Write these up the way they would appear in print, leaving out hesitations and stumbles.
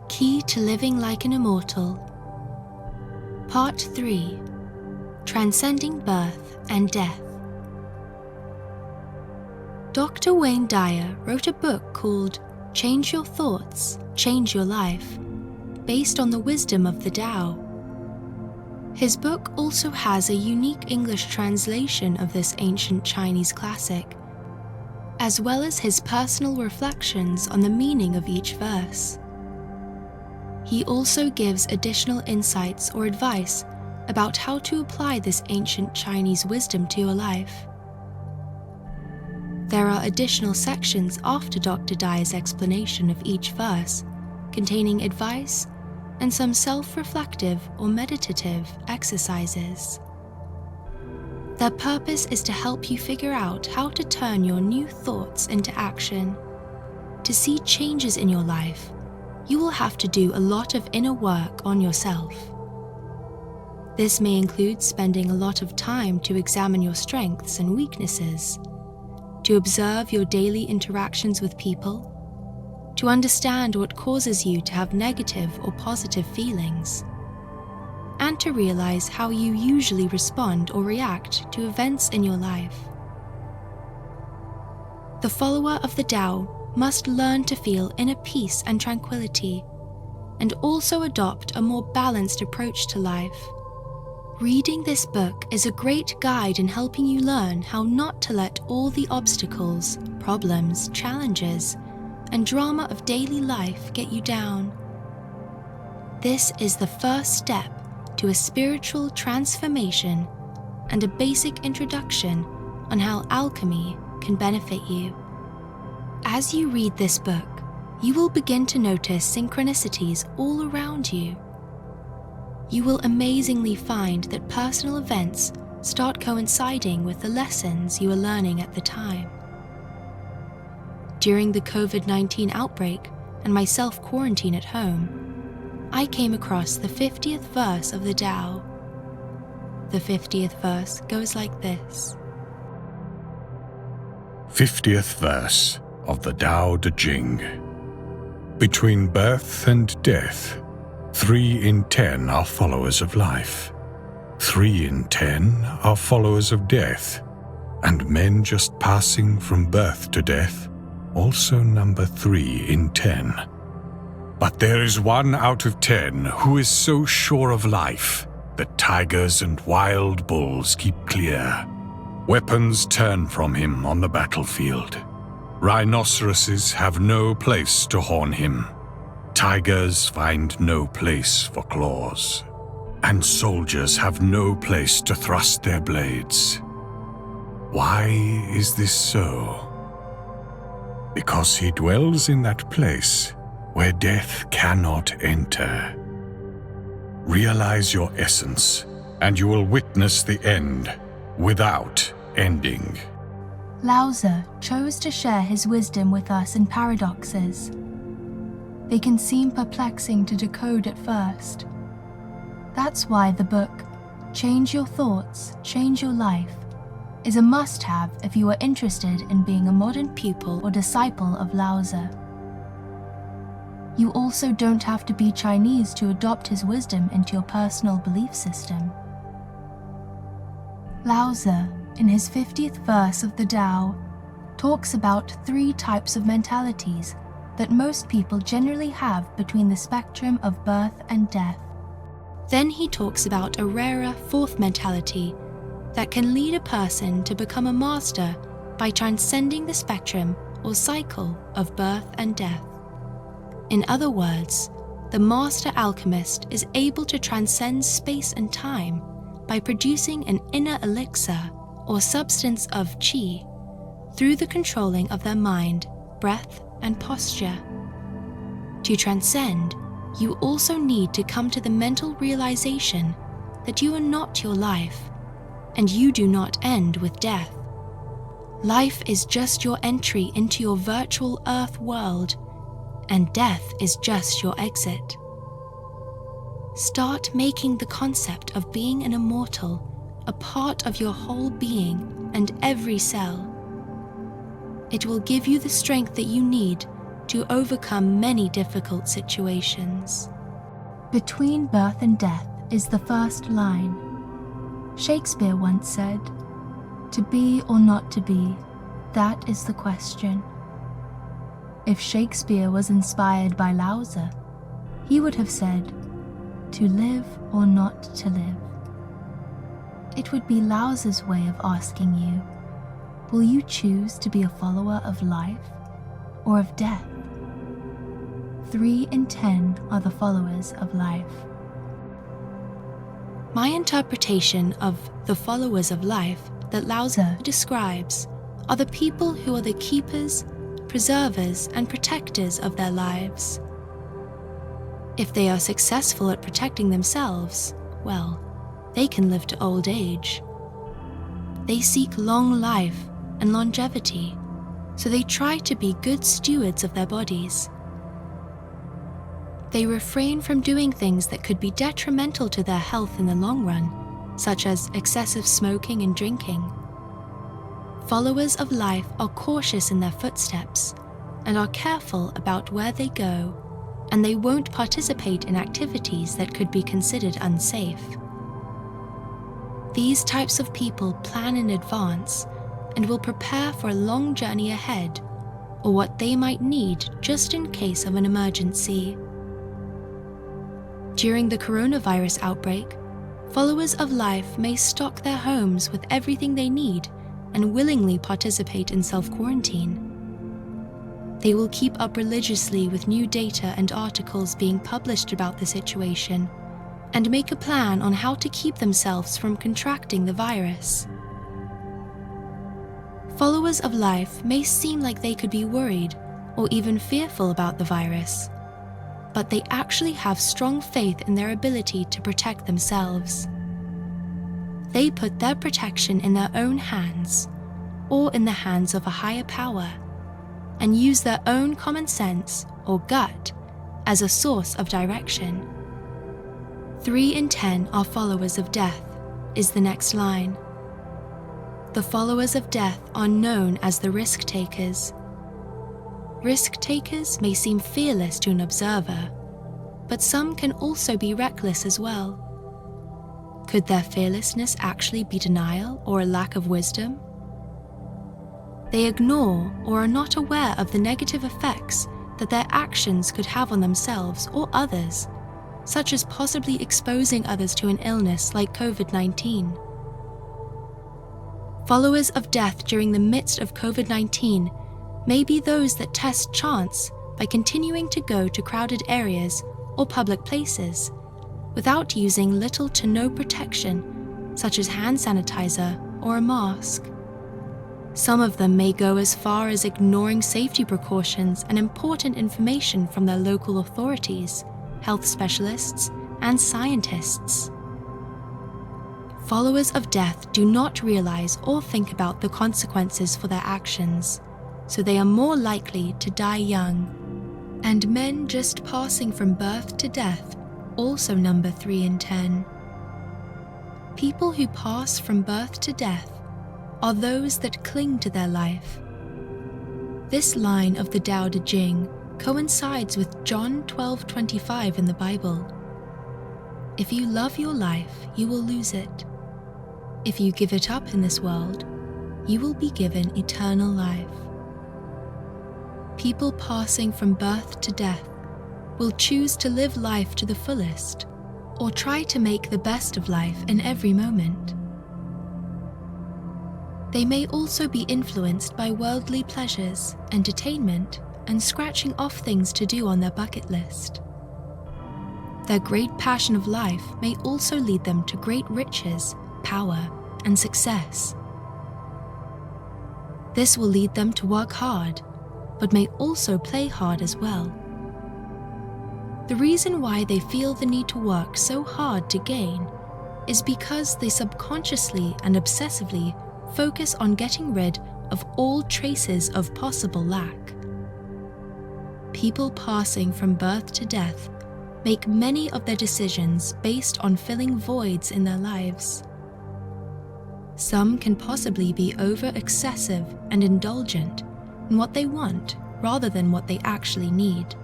Key to Living Like an Immortal. Part 3. Transcending Birth and Death. Dr. Wayne Dyer wrote a book called Change Your Thoughts, Change Your Life, based on the wisdom of the Tao. His book also has a unique English translation of this ancient Chinese classic, as well as his personal reflections on the meaning of each verse. He also gives additional insights or advice about how to apply this ancient Chinese wisdom to your life. There are additional sections after Dr. Dyer's explanation of each verse, containing advice and some self-reflective or meditative exercises. Their purpose is to help you figure out how to turn your new thoughts into action. To see changes in your life, you will have to do a lot of inner work on yourself. This may include spending a lot of time to examine your strengths and weaknesses, to observe your daily interactions with people, to understand what causes you to have negative or positive feelings, and to realize how you usually respond or react to events in your life. The follower of the Tao must learn to feel inner peace and tranquility, and also adopt a more balanced approach to life. Reading this book is a great guide in helping you learn how not to let all the obstacles, problems, challenges, and drama of daily life get you down. This is the first step to a spiritual transformation and a basic introduction on how alchemy can benefit you. As you read this book, you will begin to notice synchronicities all around you. You will amazingly find that personal events start coinciding with the lessons you are learning at the time. During the COVID-19 outbreak and my self-quarantine at home, I came across the 50th verse of the Tao. The 50th verse goes like this. 50th verse of the Tao Te Ching. Between birth and death, 3 in 10 are followers of life. 3 in 10 are followers of death, and men just passing from birth to death also number 3 in 10. But there is 1 out of 10 who is so sure of life that tigers and wild bulls keep clear. Weapons turn from him on the battlefield. Rhinoceroses have no place to horn him. Tigers find no place for claws. And soldiers have no place to thrust their blades. Why is this so? Because he dwells in that place where death cannot enter. Realize your essence, and you will witness the end without ending. Lao Tzu chose to share his wisdom with us in paradoxes. They can seem perplexing to decode at first. That's why the book, Change Your Thoughts, Change Your Life, is a must-have if you are interested in being a modern pupil or disciple of Lao Tzu. You also don't have to be Chinese to adopt his wisdom into your personal belief system. Lao Tzu, in his 50th verse of the Tao, talks about 3 types of mentalities that most people generally have between the spectrum of birth and death. Then he talks about a rarer 4th mentality that can lead a person to become a master by transcending the spectrum or cycle of birth and death. In other words, the master alchemist is able to transcend space and time by producing an inner elixir or substance of Qi through the controlling of their mind, breath, and posture. To transcend, you also need to come to the mental realization that you are not your life, and you do not end with death. Life is just your entry into your virtual earth world, and death is just your exit. Start making the concept of being an immortal a part of your whole being and every cell. It will give you the strength that you need to overcome many difficult situations. Between birth and death is the first line. Shakespeare once said, "To be or not to be, that is the question." If Shakespeare was inspired by Lao Tzu, he would have said, "To live or not to live." It would be Lao Tzu's way of asking you, will you choose to be a follower of life or of death? 3 in 10 are the followers of life. My interpretation of the followers of life that Lao Tzu describes are the people who are the keepers, preservers, and protectors of their lives. If they are successful at protecting themselves, well, they can live to old age. They seek long life and longevity, so they try to be good stewards of their bodies. They refrain from doing things that could be detrimental to their health in the long run, such as excessive smoking and drinking. Followers of life are cautious in their footsteps and are careful about where they go, and they won't participate in activities that could be considered unsafe. These types of people plan in advance and will prepare for a long journey ahead, or what they might need just in case of an emergency. During the coronavirus outbreak, followers of life may stock their homes with everything they need and willingly participate in self-quarantine. They will keep up religiously with new data and articles being published about the situation, and make a plan on how to keep themselves from contracting the virus. Followers of life may seem like they could be worried or even fearful about the virus, but they actually have strong faith in their ability to protect themselves. They put their protection in their own hands, or in the hands of a higher power, and use their own common sense or gut as a source of direction. 3 in 10 are followers of death, is the next line. The followers of death are known as the risk takers. Risk takers may seem fearless to an observer, but some can also be reckless as well. Could their fearlessness actually be denial or a lack of wisdom? They ignore or are not aware of the negative effects that their actions could have on themselves or others, such as possibly exposing others to an illness like COVID-19. Followers of death during the midst of COVID-19 may be those that test chance by continuing to go to crowded areas or public places without using little to no protection, such as hand sanitizer or a mask. Some of them may go as far as ignoring safety precautions and important information from their local authorities, health specialists, and scientists. Followers of death do not realize or think about the consequences for their actions, so they are more likely to die young. And men just passing from birth to death also number 3 in 10. People who pass from birth to death are those that cling to their life. This line of the Tao Te Ching coincides with John 12:25 in the Bible. If you love your life, you will lose it. If you give it up in this world, you will be given eternal life. People passing from birth to death will choose to live life to the fullest, or try to make the best of life in every moment. They may also be influenced by worldly pleasures, entertainment, and scratching off things to do on their bucket list. Their great passion of life may also lead them to great riches, power, and success. This will lead them to work hard, but may also play hard as well. The reason why they feel the need to work so hard to gain is because they subconsciously and obsessively focus on getting rid of all traces of possible lack. People passing from birth to death make many of their decisions based on filling voids in their lives. Some can possibly be over-excessive and indulgent in what they want rather than what they actually need.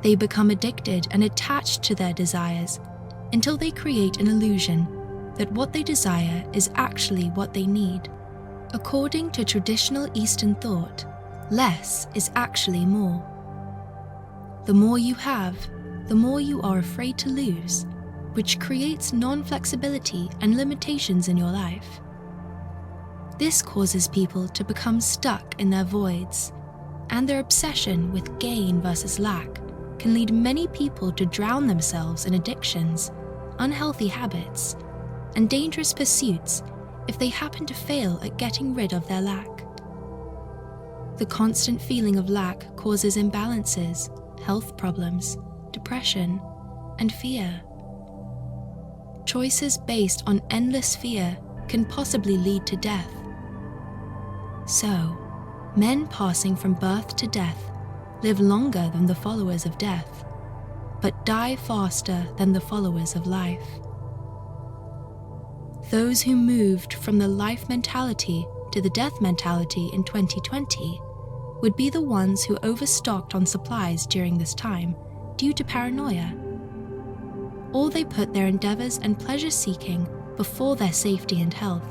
They become addicted and attached to their desires until they create an illusion that what they desire is actually what they need. According to traditional Eastern thought, less is actually more. The more you have, the more you are afraid to lose, which creates non-flexibility and limitations in your life. This causes people to become stuck in their voids, and their obsession with gain versus lack can lead many people to drown themselves in addictions, unhealthy habits, and dangerous pursuits if they happen to fail at getting rid of their lack. The constant feeling of lack causes imbalances, health problems, depression, and fear. Choices based on endless fear can possibly lead to death. So, men passing from birth to death live longer than the followers of death, but die faster than the followers of life. Those who moved from the life mentality to the death mentality in 2020 would be the ones who overstocked on supplies during this time due to paranoia. Or they put their endeavors and pleasure-seeking before their safety and health.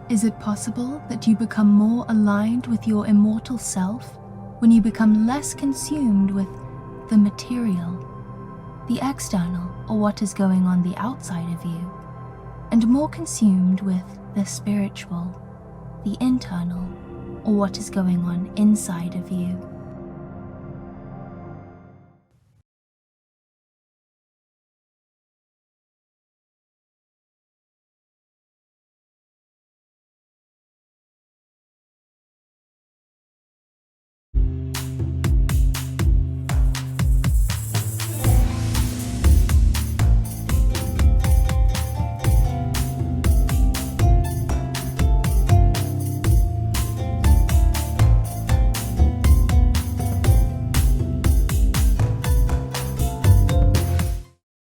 Is it possible that you become more aligned with your immortal self when you become less consumed with the material, the external, or what is going on the outside of you, and more consumed with the spiritual, the internal, or what is going on inside of you?